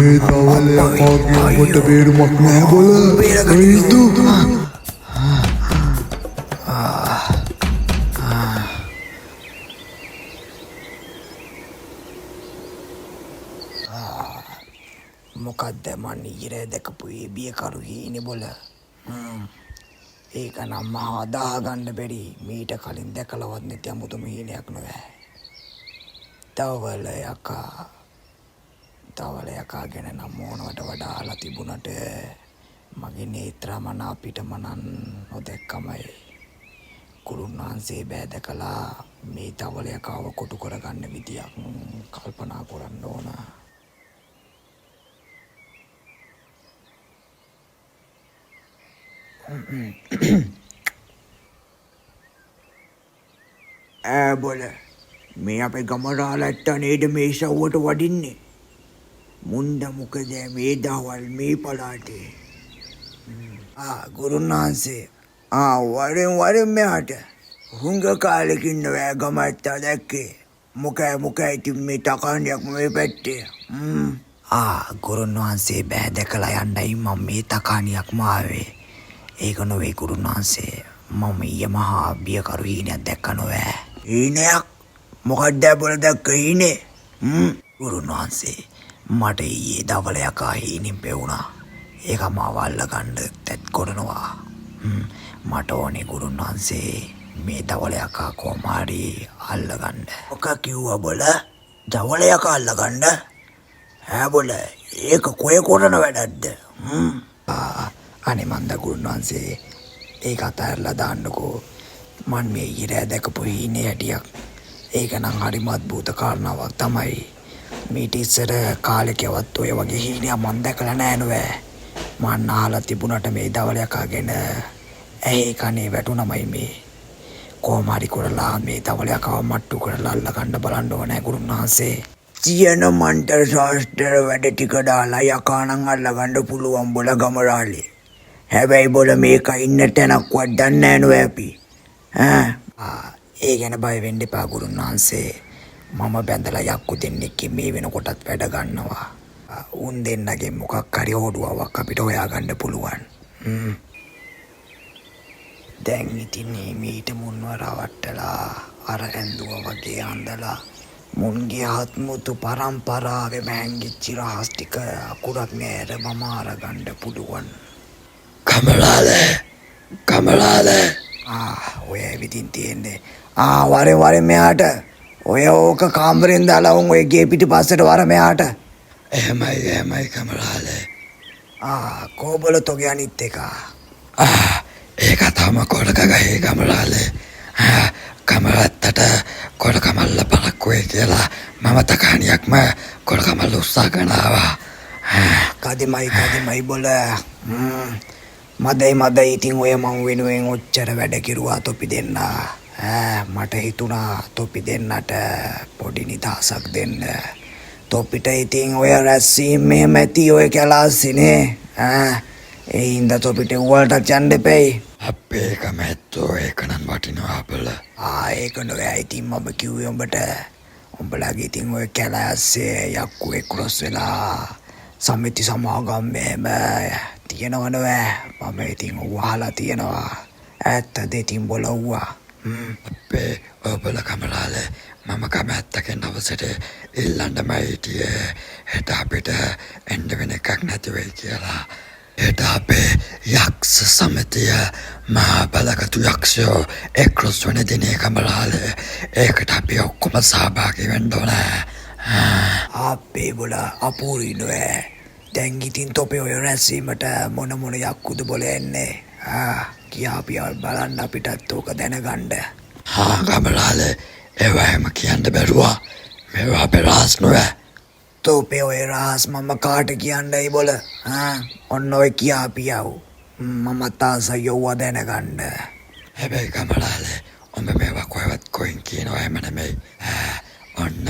මේ තවලයකාගේ මට බේරුමක් නෑ බොල මිනිස්සු මොකක්ද මන් ඊරේ දැකපු ඒ බියකරු හීනේ බොල ඒක නම් මහා දාගන්න බැරි මීට කලින් දැකලවත් නැති අමුතුම හීනයක් නොවේ තවල යකා ගැන නම් මොනවට වඩා අහලා තිබුණට මගේ නේත්‍රාමන අපිට මනන් නොදැක්කමයි කුරුන් වහන්සේ බෑ දැකලා මේ තවල යකාව කොටු කරගන්න විදියක් කල්පනා කරන්න ඕන බොල මේ අපේ ගමරාලට්ට නේද මේ සව්වට වඩින්නේ මුන්ද මොකද මේ දවල් මේ පළාතේ ගුරුන් වහන්සේ වරෙන් මෙහාට හුඟ කාලෙකින් නොවෑ ගමත්තා දැක්කේ මොකයි ඉතින් මේ තකාණ්ඩයක් මේ පැත්තේ ගුරුන් වහන්සේ බෑ දැකලා යන්නයි මම මේ තකාණියක්ම ආවේ ඒක නොවේ ගුරුන් වහන්සේ මම ඊයේ මහා බියකරු හීනයක් දැක්ක නොවෑ හීනයක් මොකක්ද බොල දැක්ක හීනේ ගුරුන් වහන්සේ මට ඊයේ දවල යකා හීනෙන් පෙවුණා ඒක මාව අල්ලගන්න තැත් කරනවා මට ඕනේ ගුරුන් වහන්සේ මේ දවල යකා කොහොම හරි අල්ලගන්න මොකක් කිව්වා බොල දවල යකා අල්ලගන්න බොල ඒක කොහේ කරන වැඩක්ද අනේ මන්ද ගුරුන් වහන්සේ ඒක අතහැරලා දාන්නකෝ මන් මේ ඊරෑ දැකපු හීනේ හැටියක් ඒක නම් හරිම අද්භූත කාරණාවක් තමයි මීට ඉස්සර කාලෙකවත් ඔය වගේ හීනයක් මන් දැකලා නෑ නෝවේ මන් අහලා තිබුණට මේ දවල යකා ගැන ඇහි කනේ වැටුණමයි මේ කොහොම හරි කරලා මේ දවල යකාව මට්ටු කරලා අල්ලගන්න බලන්න ඕනේ ගුරුන් වහන්සේ කියන මන්තර ශාස්ත්‍ර වැඩ ටික දාලා යකා නම් අල්ලගන්න පුළුවන් බොල ගමරාලේ හැබැයි බොල මේක ඉන්න තැනක්වත් දන්නේ නෑ නෝ අපි ඒ ගැන බය වෙන්න එපා ගුරුන් වහන්සේ මම බැඳලා යක්කු දෙන්නෙක් මේ වෙනකොටත් වැඩ ගන්නවා උන් දෙන්නගේ මොකක් හරි හොඩුවාවක් අපිට හොයාගන්න පුළුවන් දැන් ඉතින් මීට මුන්ව රවට්ටලා අර ඇඳුව වගේ අඳලා මුන්ගේ හත්මුතු පරම්පරාවෙම හැංගිච්ච රහස් ටික අකුරක් නෑර මම අරගන්න පුළුවන් කමලාද ඔය ඇවිදින් තියෙන්නේ වරෙන් මෙයාට ඔය ඕක කාමරෙන් දාලා උන් ඔය ගේ පිටිපස්සට වර මෙයාට එහෙමයි කමලාද කෝබල තොගේ අනිත් එක ඒක තම කොඩක ගහේ කමලාද කමලත්තට කොඩකමල්ල පලක්කුවේ කියලා මම තකාණියක්ම කොඩකමල්ල උත්සාහ කරනවා කදිමයි බොල මදයි ඉතින් ඔය මං වෙනුවෙන් ඔච්චර වැඩ කිරුවා තොපි දෙන්න මට හිතුණා තොපි දෙන්නට පොඩි නිදහසක් දෙන්න තොපිට ඉතින් ඔය රැස්වීම මෙහෙම ඇති ඔය කැලාසිනේ ඒ හින්දා තොපිට උවලටත් යන්න එපැයි අපේ කමැත්තෝ ඒක නම් වටිනවා බල ඒක නොවේ ඉතින් මම කිව්වේ උඹට උඹලාගේ ඉතින් ඔය කැලාස්සේ යක්කු එක්රොස් වෙලා සමිති සමාගම් මෙහෙම තියෙනව නොවේ මම ඉතින් වහලා තියෙනවා ඇත්ත දෙතින් බොලව්වා අපේ ඔබල කමලාල මම කමැත්තකෙන් අවසට ඉල්ලන්නමයි හිටියේ හෙට අපිට එන්න වෙන එකක් නැති වෙයි කියලා හෙට අපේ යක්ෂ සමිතිය මහා බලගතු යක්ෂයෝ එක්රොස් වන දිනේ කමලාල ඒකට අපි ඔක්කොම සහභාගී වෙන්න ඕනේ අපේ බොල අපූරුයි නොවේ දැන් ඉතින් තොපේ ඔය රැස්වීමට මොන යක්කුද බොල එන්නේ කියාපියවල් බලන්න අපිටත් ඕක දැනගන්න ගමලාල ඒවා එහෙම කියන්න බැරුවා මේවා අපේ රහස් නොවේ තොපේ ඔය රහස් මම කාට කියන්නයි බොල ඔන්න ඔය කියාපියව් මමත් ආසයි යොව්වා දැනගන්න හැබැයි ගමලාල උඹ මේවා කොහෙවත් කොයින් කියනවා එහෙම නෙමෙයි ඔන්න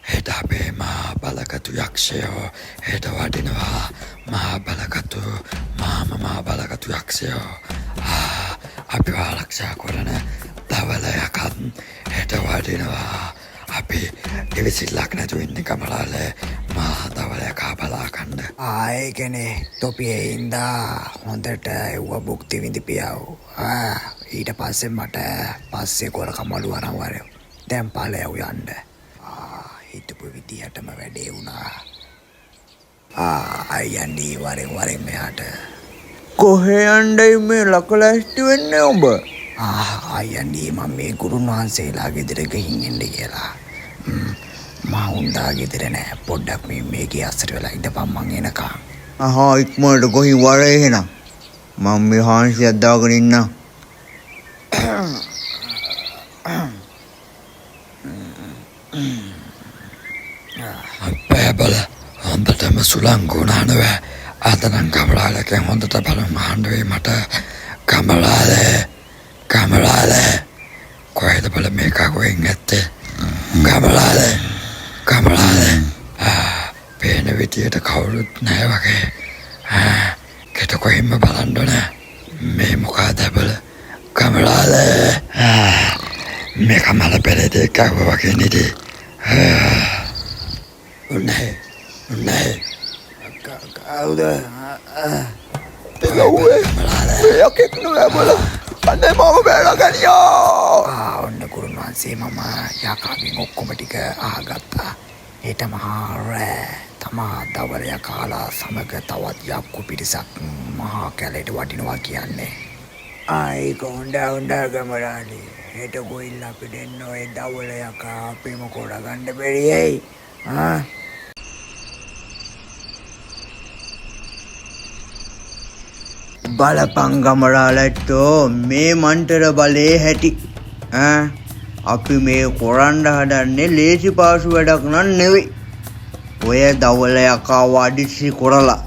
හෙට අපේ මහා බලගතු යක්ෂයෝ හෙට වඩිනවා මහා බලගතු යක්ෂයෝ අපි ආරක්ෂා කරන දවල යකත් හෙට වඩිනවා අපි ඉවිසිල්ලක් නැතුව ඉන්නේ කමලාල මහා දවල යකා බලා ගන්න ආයකනේ තොපියේ ඉඳා හොඳට එව්ව බුක්ති විඳිපියව. ඊට පස්සේ මට පස්සේ කොල කමලු අරන් වරෙව්. දැන් ඵලයව යන්න. හිතපු විදිහටම වැඩේ වුණා. අයන්නේ වරෙන් මෙහාට. කොහේ යන්නයි මේ ලකලැස්ති වෙන්නේ උඹ? අයන්නේ මම මේ ගුරුන් වහන්සේලා ගෙදර ගිහින් ඉන්න කියලා. මා උන්දා ගෙදර නෑ. පොඩ්ඩක් මේකේ අස්සර වෙලා ඉඳපන් මං එනකම්. ඉක්මනට කොහේ වරේ එහෙනම්. මම මේ හාන්සියක් දාගෙන ඉන්නම්. බල හොඳටම සුළංගුණානව අතනම් කමරාලකෙන් හොඳට බලන් ආණ්ඩුවේ මට කමරාලේ කොහෙද බල මේක කොහෙන් ඇත්තේ කමරාලේ පේන විදියට කවුරුත් නැහැ වගේ කෙට කොහෙන්ම බලන්න ඕන මේ මොකද බල කමරාලේ මේ කමල පෙරේදී කව වගේ නෙදී උන්නේ කවුද? Pelaue. Yakek nu bola. Pandai mau bela ganiyo. ඔන්න ගුරුන් වහන්සේ මම යකාගෙන් ඔක්කොම ටික අහගත්තා. ඒට මහා රෑ තමා දවලය කාලා සමග තවත් යක්කු පිරිසක් මහා කැලේට වටිනවා කියන්නේ. ඒක හොඳ ගමරාලි. හෙට ගොයිල් අපි දෙන්න ඔය දවල යකා අපේම කොඩ ගන්න බැරියයි. බලපං ගමරාලට්ටෝ මේ මන්ටර බලේ හැටි. අපි මේ කොරන්න හදන්නේ ලේසි පාසු වැඩක් නන් නෙවෙයි. ඔය දවල යකා වඩිසි කොරලා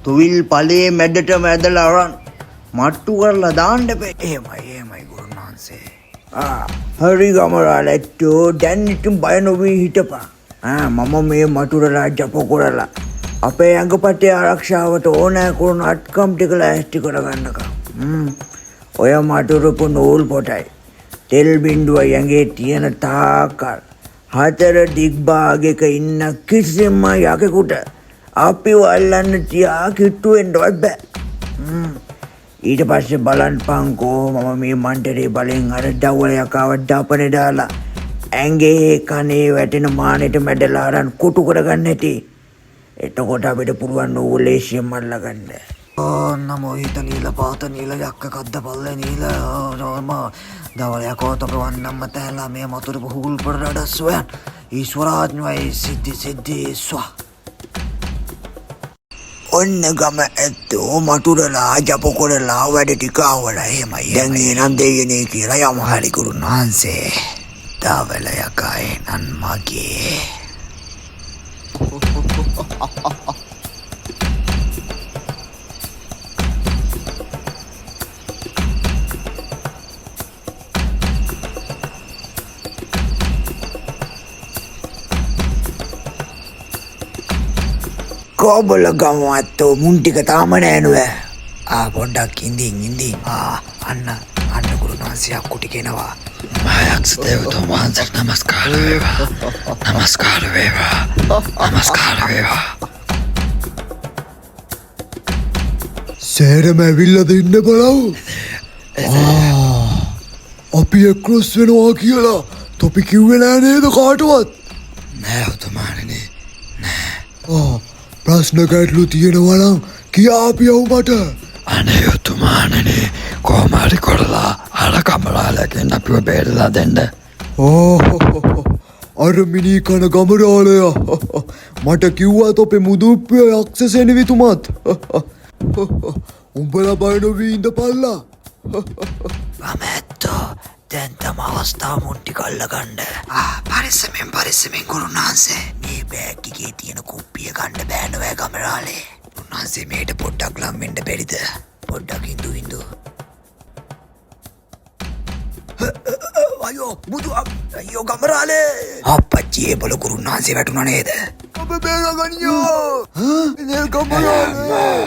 තුවිල් පලේ මැදටම ඇදලා අරන් මට්ටු කරලා දාන්න බෑ. එහෙමයි ගුරුන් වහන්සේ. හරි ගමරාලට්ටෝ දැන් ඉතින් බය නොවී හිටපන්. මම මේ මටුරලා ජප කරලා අපේ ඇඟපටේ ආරක්ෂාවට ඕනෑ කරන අත්කම් ටික ලෑස්ති කරගන්නකම්. ඔය මටුරපු නූල් පොටයි තෙල් බින්දුව ඇඟේ තියෙන තාකල් 4 දිග්භාගයක ඉන්න කිසිම යකෙකුට අපිව අල්ලන්න තියා කිට්ටු වෙන්නවත් බෑ. ඊට පස්සේ බලන්පන්කෝ මම මේ මන්ටරේ බලෙන් අර දවල යකාව ඩපනේ දාලා ඇඟේ කනේ වැටෙන මානෙට මැඩලා අරන් කුටු කරගන්න හැටි. එතකොට අපිට පුළුවන් ඕලේසියම් අල්ලගන්න. නමෝ හිත නීල පාත නීල යක්ක කද්ද පල්ල නීල නම දවල යකෝ තපවන්නම්ම තැලා මේ මතුරු බහුල් පරඩ ස්වයන් ඊශ්වරාඥවයි සිද්ධි ස්වා. ඔන්න ගම ඇත්තෝ මටුරලා ජප කොරලා වැඩ ටිකාවල එහෙමයි. දැන් එනම් දෙයනේ කියලා යම හරි ගුරුන් වහන්සේ. දවල යකා එනන් මගේ. කොබල ගමවත්තෝ මුන් ටික තාම නෑනුව. පොඩ්ඩක් ඉඳින් අන්න ගුරුන් වහන්සේ අක්කුටි කෙනවා. යක්ෂ දේවතුන් වහන්සේට නමස්කාර වේවා. සෑරම ඇවිල්ලද ඉන්න බලව්. අපි එක්රොස් වෙනවා කියලා තොපි කිව්වේ නෑ නේද කාටවත්? නෑ උතුමාණනි නෑ. ප්‍රශ්න ගැටලු තියෙනවා නම් කියාපියව් මට. අනේ උතුමාණනි කොහොම හරි කරලා අර කමරාලගෙන් අපිව බේරලා දෙන්න. අර මිනී කන ගමරාලයා මට කිව්වා තොපේ මුදුප්පිය යක්ෂසෙනවිතුමත්. උඹලා බය නොවී ඉඳපල්ලා. ඇත්තෝ දැන් තම අවස්ථාව මුට්ටි කල්ලගන්න. පරිස්සමෙන් ගුරුන් වහන්සේ. මේ බෑග් එකේ තියෙන කුප්පිය ගන්න බෑ නෑ ගමරාලේ. උන්වහන්සේ මේට පොඩ්ඩක් ලම් වෙන්න බැරිද? පොඩ්ඩක් ඉඳු. අයියෝ ගමරාලේ. අප්පච්චි ඒ බල ගුරුන් වහන්සේ වැටුණා නේද? අප බේරගනියෝ. නේ ගමරාලේ.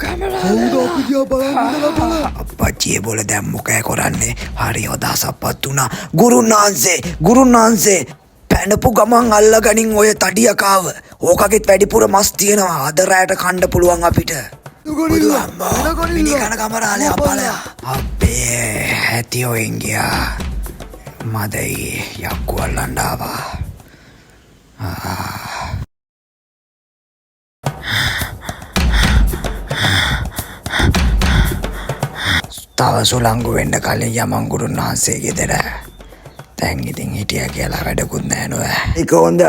කවුද අපි දිහා බලන් ඉඳලා බලන්න. අප්පච්චි ඒ බල දැන් මොකෑ කරන්නේ? හරි හොදාසප්පත් උනා. ගුරුන් වහන්සේ පැනපු ගමන් අල්ලගනින් ඔය තඩියකාව. ඕකගෙත් වැඩිපුර මස් තියෙනවා. අද රැයට කන්න පුළුවන් අපිට. මිනිකන කමරාලේ අපලයා. අපේ ඇතියෝ එංගියා. මදයි යක්කු අල්ලන්න ආවා. තව සුළංගු වෙන්න කලින් යමන් ගුරුන් වහන්සේ ගෙදර. දැන් ඉතින් හිටියා කියලා වැඩකුත් නෑ නෝ. ඒක හොඳ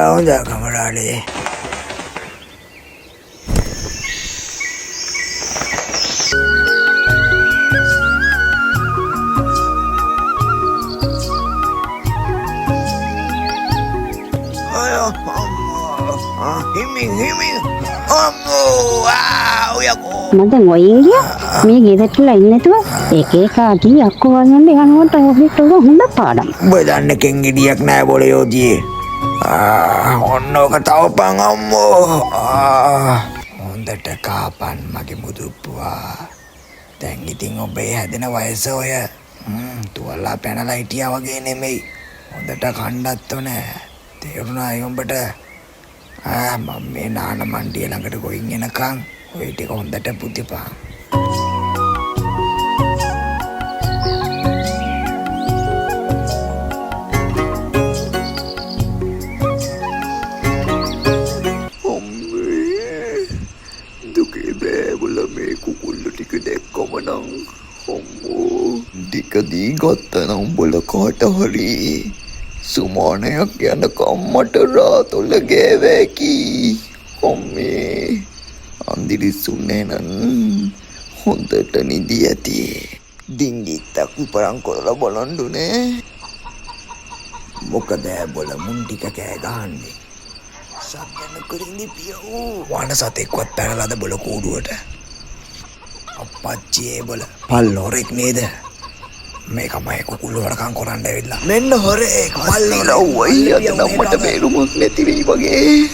කමරාලේ. මද මොයින් ගියා මේ ගෙදරටලා ඉන්නතුව එක එක අටි අක්කෝ වන්නන්න යනකොට ඔහෙට හොඳ පාඩම්. උඹ දන්න කෙන්ගෙඩියක් නෑ බොලේ යෝජී. ඔන්න ඕක තවපන් අම්මෝ. හොඳට කාපන් මගේ මුදුප්පුවා. දැන් ඉතින් ඔබේ හැදෙන වයස ඔය තුවල්ලා පැනලා හිටියා වගේ නෙමෙයි. හොඳට කණ්ඩත් ඕනේ. තේරුණා උඹට? මම මේ නාන මණ්ඩිය ළඟට ගොයින් එනකන් ඔය ටික හොඳට පුතිපන්. දුකේ බෑවල මේ කුකුල්ල ටික දැක්කම නම් අම්මෝ ටිකදී ගත්තනම් උඹල කාට හරි සුමානයක් යනකම් මට රාතොල ගෑවෑකි. අම්මේ අන්දිරිස්සුන්නේ නන් හොඳට නිදි ඇති. දිංගිත්තක් විපරං කොරලා බලන්ඩුනේ. මොකද බොල මුන් ටික කෑ ගහන්නේ. සත්‍යන කරින්දි පියවූ වන සතෙක්වත් පැනලාද බොල කූඩුවට. අපච්චියේ බොල පල් හොරෙක් නේද? මේක මයි කුකුල්ල වරකම් කරන්න ඇවිල්ලා. මෙන්න හොරෙක් පල් රව්වයි අද නම් මට බේරුමක් නැති වෙයි වගේ.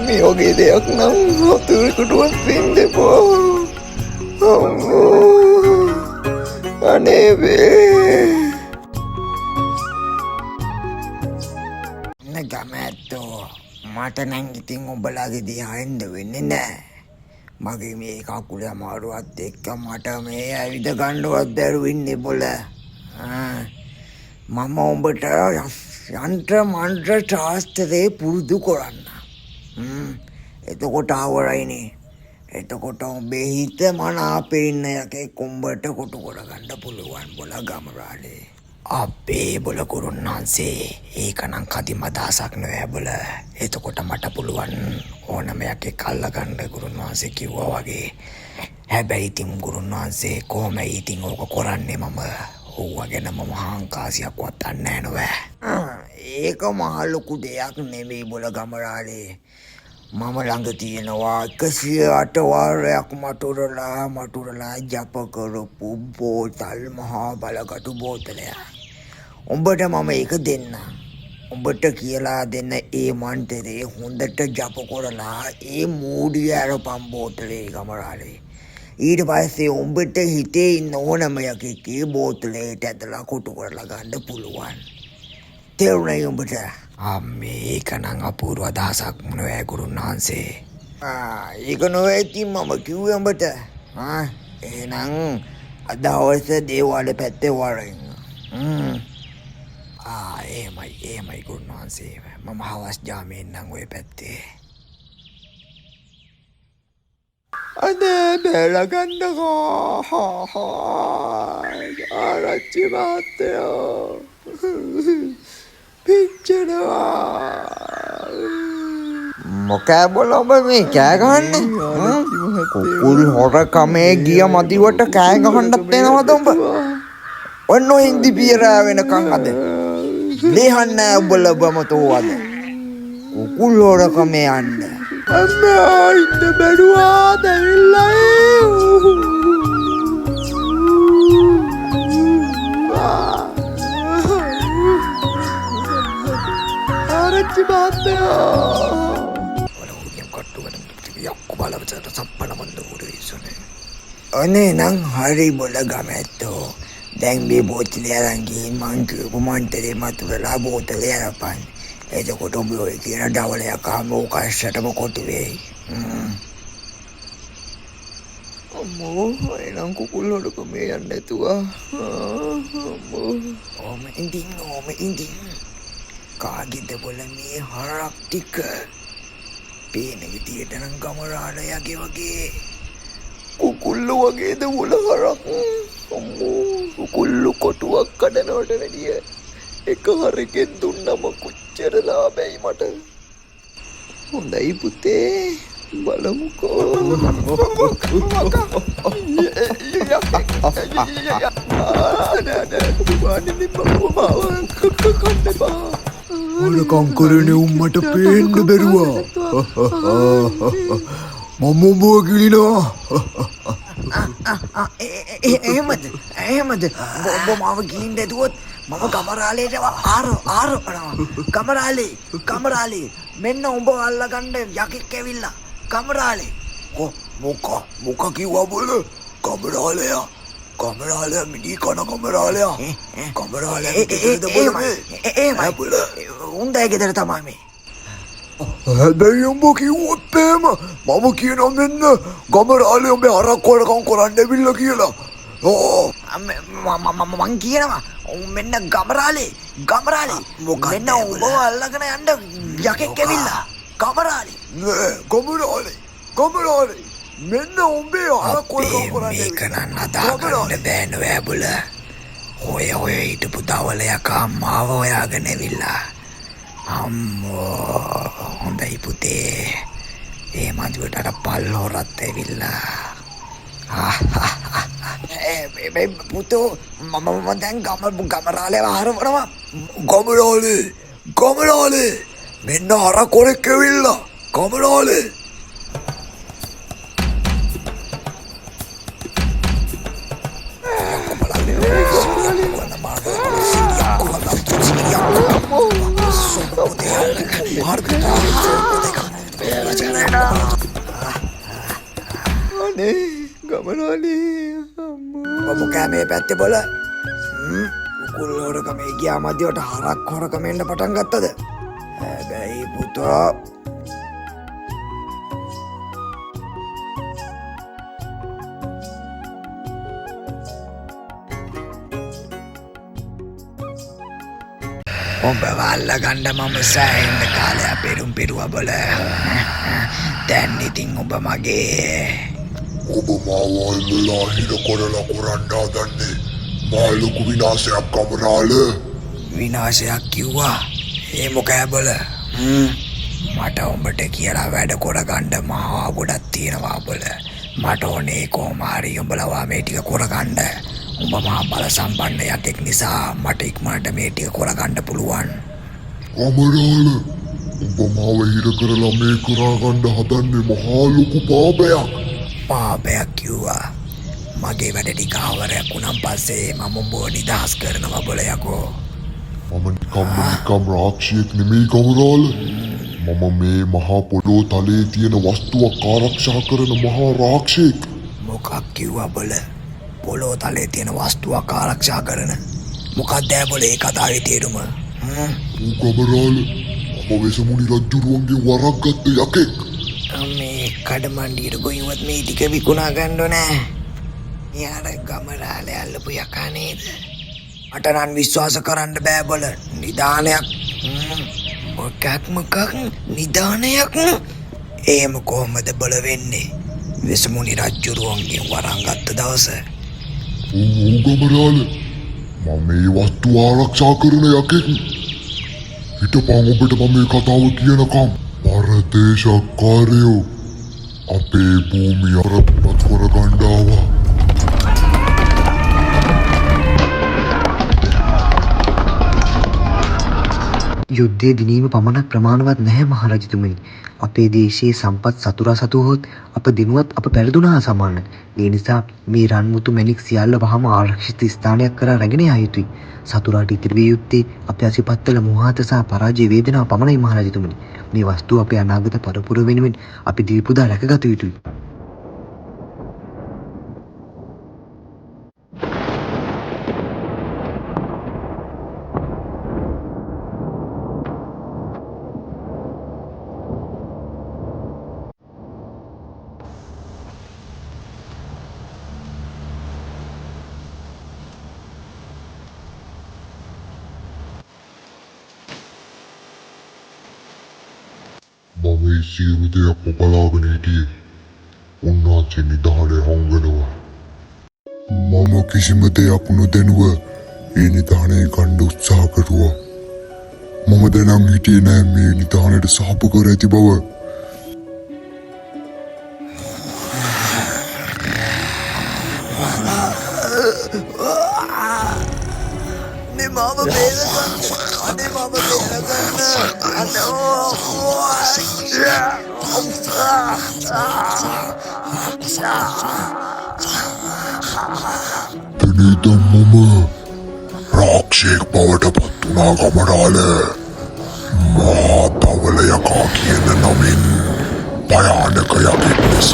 මේ වගේ දෙයක් නම් හතුරෙකුටවත් වෙන්න එපා. අනේ වේ. ගමැත්තෝ මට නම් ඉතින් ඔබලාගේ දිහා එන්න වෙන්නේ නෑ. මගේ මේ කකුල අමාරුවත් එක්ක මට මේ ඇවිද ගන්නවත් බැරුවින්නේ බොල. මම උඹට යන්ත්‍ර මන්ත්‍ර ශාස්ත්‍රේ පුරුදු කරන්න. එතකොට ආවරයිනේ. එතකොට ඔබේ හිත මනාපේ ඉන්න යකෙක් උඹට කොටු කරගන්න පුළුවන් බොල ගමරාලේ. අපේ බොල කුරුන් වහන්සේ ඒකනම් කදිම අදහසක් නෑ බොල. එතකොට මට පුළුවන් ඕනම යකෙක් අල්ලගන්න ගුරුන් වහන්සේ කිව්වා වගේ. හැබැයි ඉතින් ගුරුන් වහන්සේ කොහොම ඉතින් ඕක කරන්නේ මම ඕවා ගැන මම හාංකාසියක්වත් දන්නේ නෑ. ඒක මහ ලොකු දෙයක් නෙමෙයි බොල ගමරාලේ. මම ළඟ තියෙනවා 108 වාරයක් මටුරලා ජප කරපු බෝතල් මහා බලගටු බෝතලයක්. උඹට මම ඒක දෙන්න. උඹට කියලා දෙන්න ඒ මන්තරේ හොඳට ජප කරලා ඒ මූඩිය අරපම් බෝතලේ ගමරාලේ. ඊට පස්සේ උඹට හිතේ ඉන්න ඕනම යකෙක් ඒ බෝතලේට ඇදලා කොටු කරලා ගන්න පුළුවන්. තේරුණයි උඹට? මේක නම් අපූර්ව අදහසක් මොනවෑ ගුරුන් වහන්සේ. ඒක නොවේ ඉතින් මම කිව්වේ උඹට. එහෙනම් අද හවස දේවාලේ පැත්තේ වරින්. එහෙමයි ගුරුන් වහන්සේ. මම හවස් ජාමේ ඉන්නම් ඔය පැත්තේ. අනේ බැලගන්නකෝ. ආරච්චි මහත්තයෝ පිච්චෙනවා. මොකෑ බොල ඔබ මේ කෑ ගහන්නේ? කුකුල් හොරකමේ ගිය මදිවට කෑ ගහන්නත් එනවද උඹ? ඔන්න හින්දි පියරා වෙනකන් අද දෙහන්න උඹල ඔබම තෝවද? කුකුල් හොරකමේ යන්න. අම්මා ඉන්න බැරුවා දැවිල්ලයි. ආරච්චි මහත්තයෝ ඔල උරියම් කට්ටුවට යක්කු බලවචට සප්පන බන්දු. අනේ නම් හරි බොල ගමැත්තෝ. දැන් මේ බෝතලේ අරන් ගිහින් මං කියපු මන්තරේ මතුරලා බෝතලේ අරපන්. එතකොට ඔබ ඔය කියන ඩවලයක් ආම ඕකස්සටම කොටු වෙයි. අම්මෝ එනම් කුකුල් හොඩක මේ යන්න නැතුවා. ඕම ඉඳින් කාගෙද බොල මේ හරක් ටික පේන විදියට නම් ගමරාලයගේ වගේ කුකුල්ලු වගේද බොල හරක්. අම්මෝ කුකුල්ලු කොටුවක් කඩනවට වැඩිය එක හරකෙන් දුන්නම කොච්චර ලාභයි මට. හොඳයි පුතේ බලමුකෝ. මොනකම් කරන්නේ උම්මට පේන්න බැරුවා. මම උඹව ගිලිනවා. එහෙමද ඔබ මාව ගිලින් දැදුවොත් මම ගමරාලේට ආරවනවා. කමරාලේ මෙන්න උඹ අල්ලගන්න යකෙක් ඇවිල්ලා. කමරාලේ මොක කිව්වා බොල? කමරාලයා මිඩි කන කමරාලයා. එහෙමයි බොල. උන්දයි ගෙදර තමයි මේ. හැබැයි උඹ කිව්වොත් එහෙම මම කියනවා මෙන්න ගමරාලේ උඹ අරක් වලකම් කරන්න ඇවිල්ලා කියලා. මං කියනවා මෙන්න ගමරාලේ මෙන්න උඹව අල්ලගෙන යන්න යකෙක් ඇවිල්ලා. ගමරාලේ මෙන්න උඹේ අරක් වලකම් කරන්න මේක නම් අදාගන්න බෑ නෑ බුල. ඔය හිටපු දවලයකා මාව හොයාගෙන ඇවිල්ලා. අම්මෝ හොඳයි පුතේ. ඒ මදුවට අර පල්ලෝරත් ඇවිල්ලා. පුතෝ මම දැන් ගමරාලේ ආරවනවා. ගමරාලේ මෙන්න අරක් වලක් ඇවිල්ලා. ගමරාලේ මොකෑ මේ පැත්තේ බොල. කුකුල් හොරකමේ ගියා මැදියට හරක් හොරකමෙන්ට පටන් ගත්තද? හැබැයි පුතෝ ඔබ අල්ලගන්න මම සෑහෙන්න කාලයක් පෙරුවා බොල. දැන් ඉතින් ඔබ මගේ. ඔබ මාව අල්ලලා හිර කරලා කරන්න හදන්නේ මා ලොකු විනාශයක් කමරාල. විනාශයක් කිව්වා? ඒ මොකෑ බොල? මට උඹට කියලා වැඩ කරගන්න මහා ගොඩක් තියෙනවා බොල. මට ඕනේ කොහොම හරි උඹලවා මේ ටික කරගන්න. උඹ මහා බල සම්පන්න යකෙක් නිසා මට ඉක්මනට මේ ටික කරගන්න පුළුවන්. කමරාල ඔබ මාව හිර කරලා මේ කරගන්න හදන්නේ මහා ලොකු පාපයක්. පාපයක් කිව්වා? මගේ වැඩ ටික අවරයක් වුණාන් පස්සේ මම උඹව නිදහස් කරනවා බොල යකෝ. මම නිකම් රාක්ෂියෙක් නෙමෙයි කමරාල. මම මේ මහා පොළොව තලයේ තියෙන වස්තුවක් ආරක්ෂා කරන මහා රාක්ෂියෙක්. මොකක් කිව්වා බොල? පොළොව තලයේ තියෙන වස්තුවක් ආරක්ෂා කරන මොකක්ද බොල ඒ කතාවේ තේරුම? කමරාල මම වෙසමුණි රජුරුවන්ගේ වරක් ගත්ත යකෙක්. මේ කඩමණ්ඩියට ගොයිවත් මේ ටික විකුණා ගන්න නෑ. යාර ගමරාලේ අල්ලපු යකා නේද? මට නම් විශ්වාස කරන්න බෑ බොල. නිදානයක් මොකක් නිදානයක්? එහෙම කොහොමද බොල වෙන්නේ? වෙසමුණි රජුරුවන්ගේ වරන් ගත්ත දවස. ඔව් කමරාල මම මේ වස්තු ආරක්ෂා කරන යකෙක්. හිටපන් ඔබට මම මේ කතාව කියනකම්. පරදේශකාරයෝ අපේ භූමිය රප්පත් කරගන්න ආවා. යුද්ධයේ දිනීම පමණක් ප්‍රමාණවත් නැහැ මහරජතුමනි. අපේ දේශයේ සම්පත් සතුරා සතුවහොත් අප දිනුවත් අප පෙරදුනා සමානයි. ඒ නිසා මේ රන්මුතු මැණික් සියල්ල වහම ආරක්ෂිත ස්ථානයක් කරා රැගෙන යා යුතුයි. සතුරාට ඉතිරි විය යුත්තේ අපේ අසිපත්තල මොහාත සහ පරාජය වේදනාව පමණයි මහරජතුමනි. මේ වස්තුව අපේ අනාගත පරපුර වෙනුවෙන් අපි දීපුදා රැකගත යුතුයි. මම මේ සියලු දෙයක්ම බලාගෙන හිටියේ. උන්වහන්සේ නිධානය හංගනවා. මම කිසිම දෙයක් නොදැනුව ඒ නිධානය ගන්න උත්සාහ කරුවා. මම දැනන් හිටියේ නෑ මේ නිධානයට සාප කර ඇති බව. මේ මාව බේරගන්න. අනේ මාව එනිදම් මම රාක්ෂයෙක් බවට පත් වුණා ගමරාල. මහා පවල යකා කියන නමින් භයානක යකෙක් ලෙස.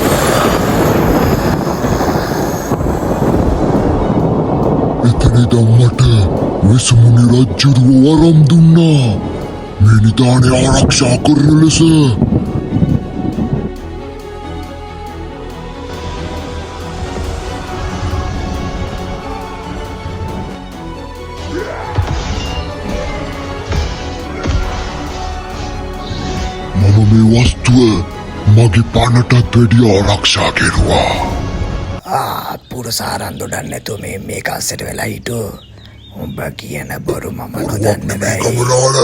එතනිදම් මට වෙසමුණි රජ්ජුරුව වරම් දුන්නා මේ නිධානය ආරක්ෂා කරන ලෙස. මම මේ වස්තුව මගේ පනටත් වැඩිය ආරක්ෂා කෙරුවා. පුරසාරන් දොඩන්න නැතුව මේක අස්සට වෙලා හිටු. උඹ කියන බොරු මම නොදන්න බෑ. ගමරාල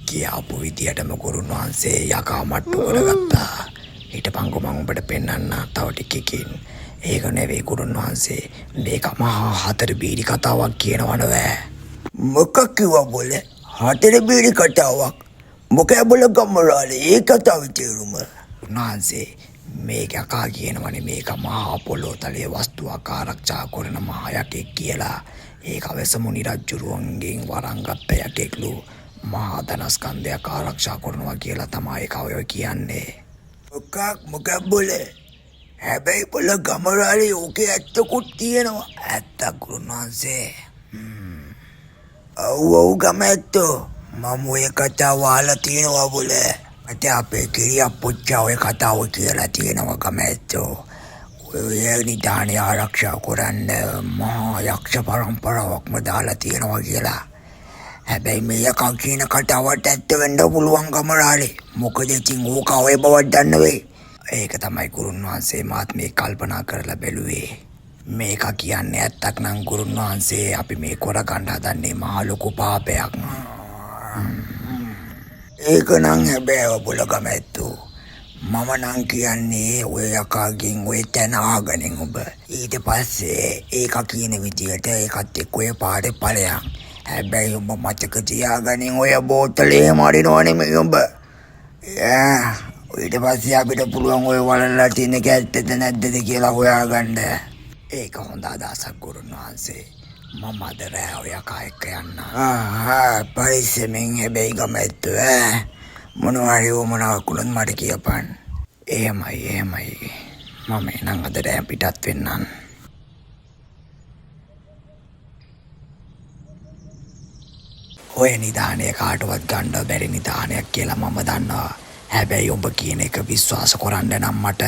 කියාපු විදියටම ගුරුන් වහන්සේ යකා මට්ටු කරගත්තා. හිටපන්කො මං උඹට පෙන්වන්න තව ටිකකින්. ඒක නෙවෙයි ගුරුන් වහන්සේ, මේක මහා හතර බීරි කතාවක් කියනවනවෑ. මොකක් කිව්වා බොලේ? හතර බීරි කතාවක්? මොකෑ බොල ගමරාල ඒ කතාවේ තේරුම? උන්වහන්සේ මේක යකා කියනවනේ මේක මහා පොළොව තලයේ වස්තුවක් ආරක්ෂා කරන මහා යකෙක් කියලා. ඒක වෙසමුණි රජුරුවන්ගෙන් වරන් ගත්ත යකෙක්ලු. මහා ධනස්කන්ධයක් ආරක්ෂා කරනවා කියලා තමයි ඒක ඔය කියන්නේ. මොකක් බොලේ? හැබැයි බොල ගමරාලේ ඕකේ ඇත්තකුත් තියෙනවා. ඇත්තක් ගුරුන් වහන්සේ. ඔව් ගම ඇත්තෝ. මම ඔය කතාව අහලා තියෙනවා බොලේ. මට අපේ කිරියා පුච්චා ඔය කතාව කියලා තියෙනවා ගම ඇත්තෝ. ඔය නිධානය ආරක්ෂා කරන්න මහා යක්ෂ පරම්පරාවක්ම දාලා තියෙනවා කියලා. හැබැයි මේ යකා කියන කතාවට ඇත්ත වෙන්න පුළුවන් ගමරාලේ. මොකද ඉතින් ඕක ඔය බවක් දන්න වෙයි. ඒක තමයි ගුරුන් වහන්සේ මාත් මේ කල්පනා කරලා බැලුවේ. මේක කියන්නේ ඇත්තක් නම් ගුරුන් වහන්සේ අපි මේ කරගන්න හදන්නේ මහා ලොකු පාපයක්. ඒක නම් හැබැයි ඔබල ගම ඇත්තෝ. මම නම් කියන්නේ ඔය යකාගෙන් ඔය තැන ආගනින් ඔබ. ඊට පස්සේ ඒක කියන විදියට ඒකත් එක්ක ඔය පාරේ ඵලයන්. හැබැයි ඔබ මතක තියාගනින් ඔය බෝතලේ මරිනව නෙමෙයි ඔබ. ඊට පස්සේ අපිට පුළුවන් ඔය වලල්ලා තියෙන කැත්තද නැද්දද කියලා හොයාගන්න. ඒක හොඳ අදහසක් ගුරුන් වහන්සේ. මම අද රෑ ඔය යකා එක්ක යන්න. පරිස්සමෙන් හැබැයි ගම ඇත්තෝ. මොනවාරි වුණාක් වුණොත් මට කියපන්. එහෙමයි. මම එනම් අද රෑ පිටත් වෙන්නම්. ඔය නිධානය කාටවත් ගන්න බැරි නිධානයක් කියලා මම දන්නවා. හැබැයි ඔබ කියන එක විශ්වාස කරන්න නම් මට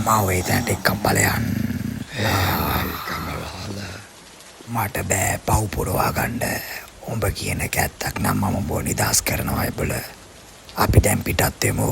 මාව ඒ තැනට එක්කම් බලයන්. මට බෑ පව් පුරවා ගන්න. උඹ කියන එක ඇත්තක් නම් මම උඹව නිදහස් කරනවා එබල. අපි දැන් පිටත් වෙමු.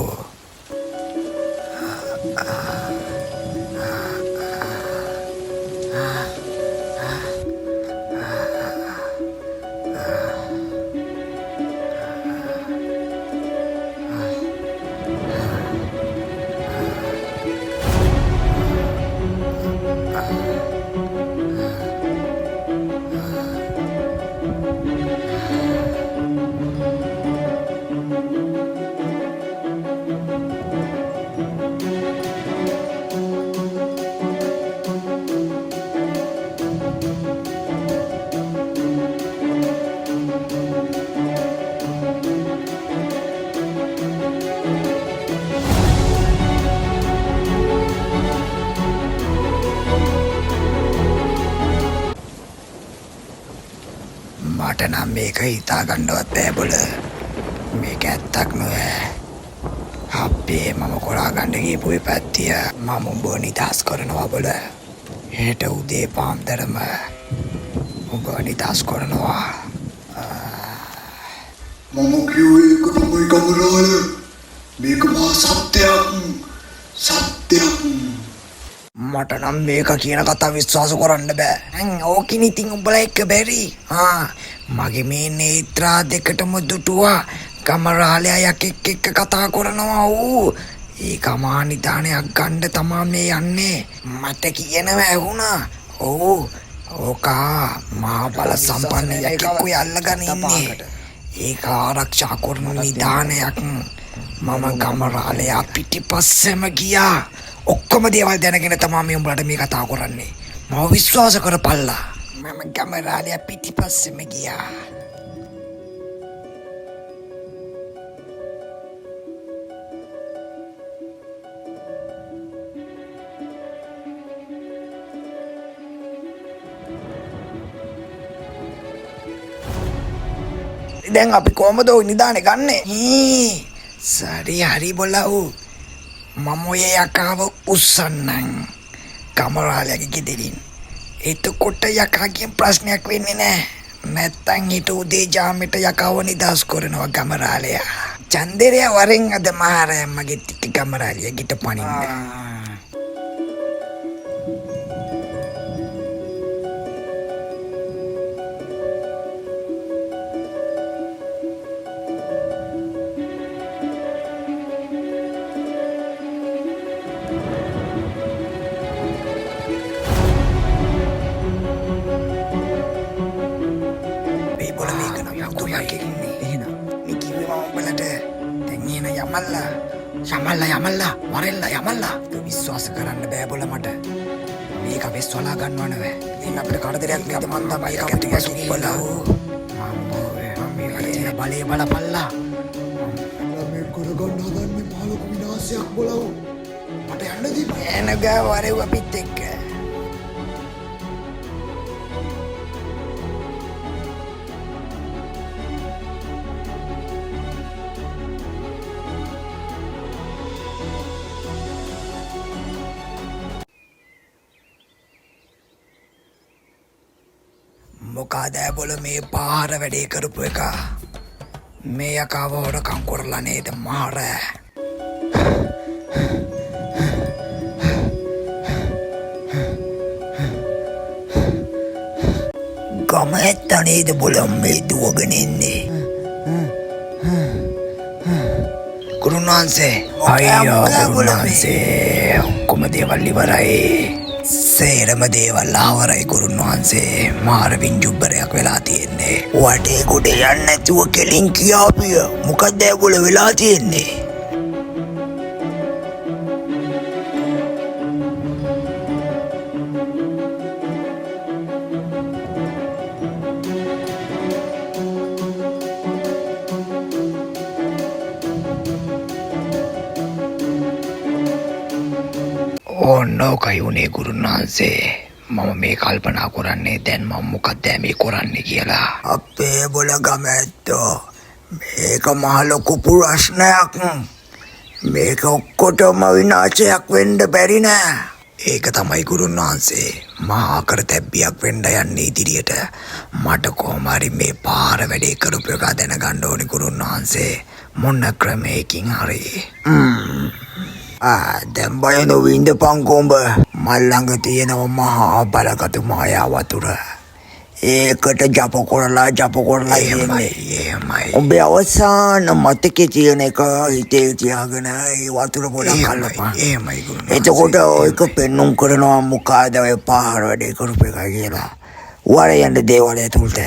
මට නම් මේක හිතා ගන්නවත් බෑ බොල. මේක ඇත්තක් නොවෑ. අපේ මම කොරා ගන්න ගිහපු පැත්තිය මම උඹව නිදහස් කරනවා බොල. හෙට උදේ පාන්දරම උඹව නිදහස් කරනවා. මම කිව්වේ ඒක තමයි කමරාල. මේක මහා සත්‍යයක්. සත්‍යයක්. මට නම් මේක කියන කතාව විශ්වාස කරන්න බෑ. ඕකින් ඉතින් උඹලා එක්ක බැරි. මගේ මේ නේත්‍රා දෙකටම දුටුවා කමරාලයා යකෙක් එක්ක කතා කරනවා. ඌ ඒ කමානිදානයක් ගන්න තමා මේ යන්නේ. මට කියනවා ඇහුණා. ඔව් ඕකා මහා බල සම්පන්න යකෙක් ඔය අල්ලගෙන ඉන්නේ. ඒක ආරක්ෂා කරන නිදානයක්. මම කමරාලයා පිටිපස්සෙම ගියා. ඔක්කොම දේවල් දැනගෙන තමා මේ උඹලට මේ කතා කරන්නේ. මම විශ්වාස කරපල්ලා. මම කමරාලයා පිටිපස්සෙම ගියා. දැන් අපි කොහමද ඔය නිදානේ ගන්නෙ? සරි හරි බොලව්. මම ඔය යකාව උස්සන්නම් කමරාලයාගේ ගෙදරින්. එතකොට යකාගෙන් ප්‍රශ්නයක් වෙන්නේ නැහැ. නැත්තම් ඊට උදේ ජාමෙට යකාව නිදාස් කරනවා කමරාලයා. චන්දරයා වරෙන් අද මහරයා මගේ ටික කමරාලයා ගිට පනින්න. යමල්ලා වරෙල්ලා යමල්ලා විශ්වාස කරන්න බෑ බොල මට. මේක වෙස්වලා ගන්නවන බෑ. ඉතින් අපිට කරදරයක් නේද මන් තමයි ඒක ටික සුබලා. මේකට තියෙන බලේ බලපල්ලා. මේ කරගන්න හදන්නේ මහ ලොකු විනාශයක් බොලව්. මට යන්න දීපන්. එන ගා වරෙව් අපිත් එක්ක. මොකාද බොල මේ පාර වැඩේ කරපු එක. මේ යකාව හොරකම් කරලා නේද මාර. ගම ඇත්ත නේද බොල මේ දුවගෙන ඉන්නේ. ගුරුනාන්සේ අයියෝ ගුරුනාන්සේ ඔක්කොම දේවල් ඉවරයි. සේරම දේවල් ආවරයි ගුරුන් වහන්සේ. මාර වින්ජුබ්බරයක් වෙලා තියෙන්නේ. වටේ කොට යන්න නැතුව කෙලින් කියාපිය. මොකක්ද ඒගොල්ල වෙලා තියෙන්නේ? ඕනෝකයි උනේ ගුරුන් වහන්සේ. මම මේ කල්පනා කරන්නේ දැන් මම මොකක්ද මේ කරන්නේ කියලා. අපේ බොල ගම ඇත්තෝ මේක මහ ලොකු ප්‍රශ්නයක්. මේක ඔක්කොටම විනාශයක් වෙන්න බැරි නෑ. ඒක තමයි ගුරුන් වහන්සේ. මහා කරතැබ්බියක් වෙන්න යන්නේ ඉදිරියට. මට කොහොම හරි මේ පාර වැඩේ කරපු එක දැනගන්න ඕනි ගුරුන් වහන්සේ. මොන ක්‍රමයකින් හරි. දැන් බය නොවින්ද පංකොඹ. මල් ළඟ තියෙනවා මහා බලගතු මායා වතුර. ඒකට ජප කරලා එහෙමයි. ඔබේ අවසාන මතකේ තියෙන එක හිතේ තියාගෙන ඒ වතුර පොඩක් කල්ලපන්. එහෙමයි ගුරුනාන්සේ. එතකොට ඒක පෙන්නුම් කරනවා මොකද ඔය පාර වැඩේ කරපු එක කියලා. වර යන්න දේවාලය තුලට.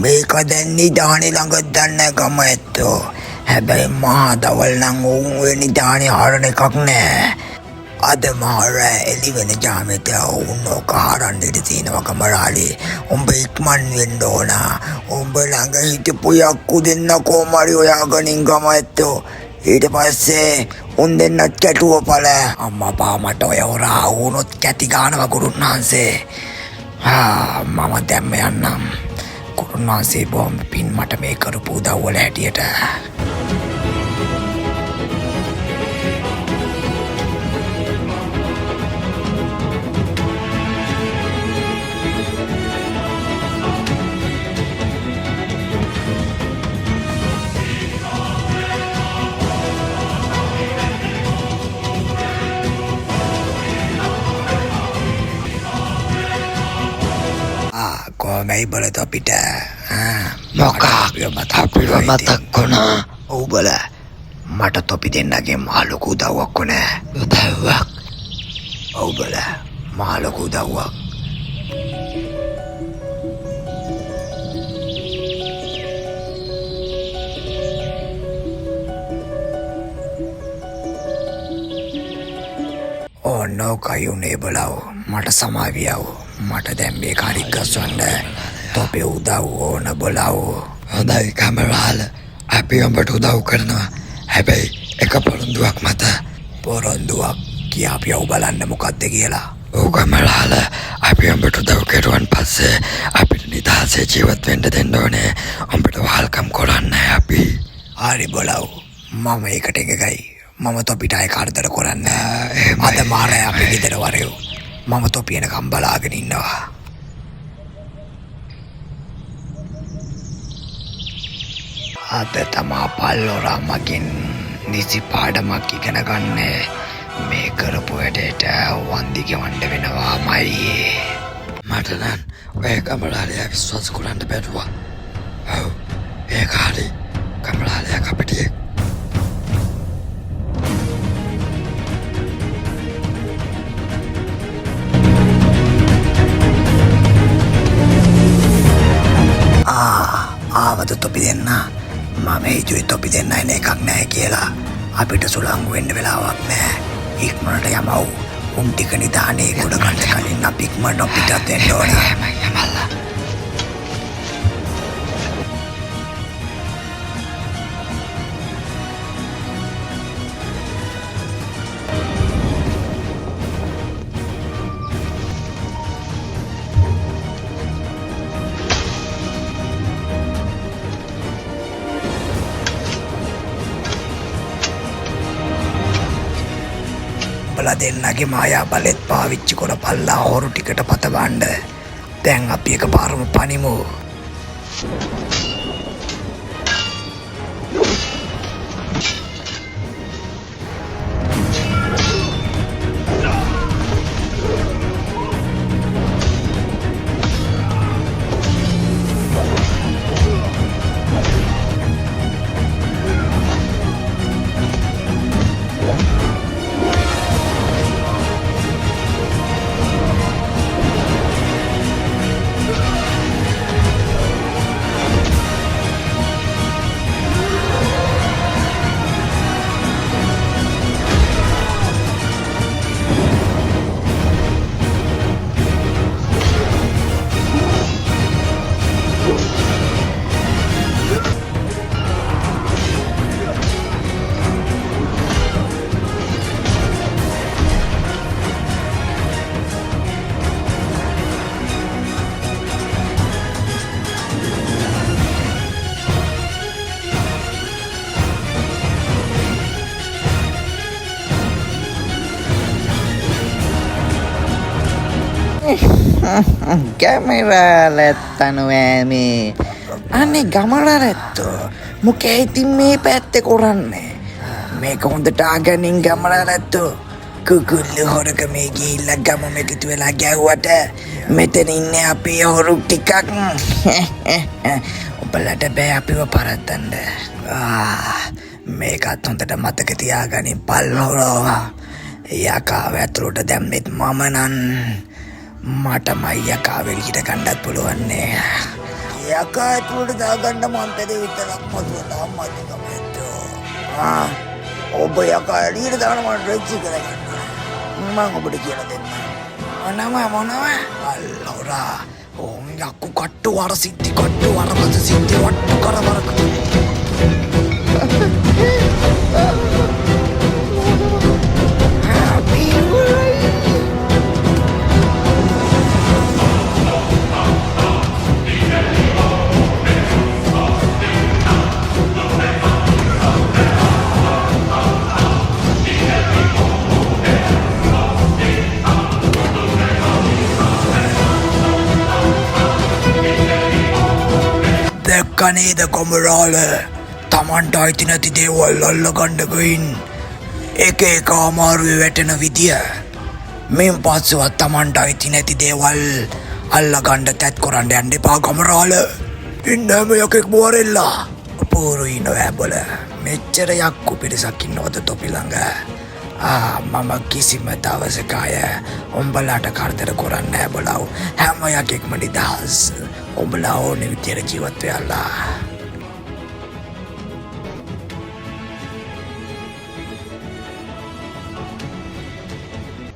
මේක දැන් නිදානේ ළඟ දන්න ගම ඇත්තෝ. හැබැයි මහා දවල් නම් උන් ඔය නිදානේ හරන එකක් නෑ. අද මාර එලි වෙන ජාමෙට උන් ඕක හරන්න ඉඩ තියෙනවා කමරාලි. උඹ ඉක්මන් වෙන්න ඕන. උඹ ළඟ හිටපු යක්කු දෙන්න කොමාරි ඔයාගනින් ගම ඇත්තෝ. ඊට පස්සේ උන් දෙන්නත් කැටුව පල. අම්මා බා මට ඔය හොරා වුණොත් කැති ගානවා ගුරුන්නාන්සේ. මම දැම්ම යන්නම්. ගුරුන්නාන්සේ බොම් පින් මට මේ කරපු උදව්වල හැටියට. කොහොමයි බලත අපිට මොකක් අපිව මතක් වුණා. ඔව් බල මට තොපි දෙන්නගේ මහ ලොකු උදව්වක් වුණා. උදව්වක්? ඔව් බල මහ ලොකු උදව්වක්. ඕනෝ කයුනේ බලව මට සමාවියව. මට දැන් මේ කාරික් ගස්වන්න තොපේ උදව් ඕන බලව. හොඳයි කමරාල, අපි උඹට උදව් කරනවා. හැබැයි එක පොරොන්දුවක් මත. පොරොන්දුවක්? කියාපිය ඔව් බලන්න මොකක්ද කියලා. ඔව් කමරාල, අපි උඹට උදව් කෙරුවන් පස්සේ අපිට නිදහසේ ජීවත් වෙන්න දෙන්න ඕනේ. උඹට වහල්කම් කරන්නේ අපි. හරි බලව, මම ඒකට එකගයි. මම තොපිට අය කරදර කරන්නේ. අද මාරය අපි ගෙදර වරයෝ. මම තොපියනකම් බලාගෙන ඉන්නවා. අද තමා පල්ලොරා මගින් නිසි පාඩමක් ඉගෙන ගන්න. මේ කරපු වැඩේට වන්දි ගෙවන්න වෙනවාමයි. මට නම් ඔය කමරාලයා විශ්වාස කරන්න බැරුවා. ඔව් ඒක හරි. කමරාලයා කපටියෙක්. ආවද තොපි දෙන්න? මම හිතුවේ තොපි දෙන්න එන එකක් නෑ කියලා. අපිට සුළංගු වෙන්න වෙලාවක් නෑ. ඉක්මනට යමව්. උන් ටික නිදානේ ගොඩ ගන්න කලින් අපි ඉක්මනට පිටත් වෙන්න ඕනේ. යමල්ලා. බලා දෙන්නගේ මායා බලෙත් පාවිච්චි කර පල්ලා හොරු ටිකට පතවන්න. දැන් අපි එක පාරම පනිමු. කැමරාලැත්තනුවෑමේ අනේ ගමරැත්තෝ මොකෑ ඉතින් මේ පැත්තෙ කොරන්නේ මේක හොඳට ආගනින් ගමරැත්තෝ කුකුල්ලු හොරක මේ ගිහිල්ල ගමම එකතු වෙලා ගැව්වට මෙතන ඉන්නේ අපේ හොරු ටිකක් ඔබලට බෑ අපිව පරද්දන්න මේකත් හොඳට මතක තියාගනින් පල්හොරෝ යකාව ඇතුළට දැම්මෙත් මම නන් මටමයි යකාව එළියට ගන්නත් පුළුවන්නේ යකා ඇතුළට දාගන්න මන්තද විතරක් මතුවලා මතකමෙත්තෝ ඔබ යකා එළියට දාන මට රෙජ්ජි කරගන්න. මම ඔබට කියලා දෙන්න. මොනවා අල්ලෝරා ඕන් යක්කු කට්ටු වර සිද්ධි කට්ටු වරකද සිද්ධි වට්ටු කරවරක දැක්කනේද කොමරාල තමන්ට අයිති නැති දේවල් අල්ලගන්න ගින් එක එක අමාරුවේ වැටෙන විදිය මෙන් පස්සෙවත් තමන්ට අයිති නැති දේවල් අල්ලගන්න තැත් කරන්න යන්න එපා කොමරාල. ඉන්න හැම යකෙක් බෝරෙල්ලා අපූරුයි නොවැබල මෙච්චර යක්කු පිරිසක් ඉන්නවද තොපි ළඟ. මම කිසිම දවසක අය උඹලාට කරදර කරන්නේ නැහැ බලව. හැම යකෙක්ම නිදහස්. උඹලා ඕනේ විදියට ජීවත් වෙලා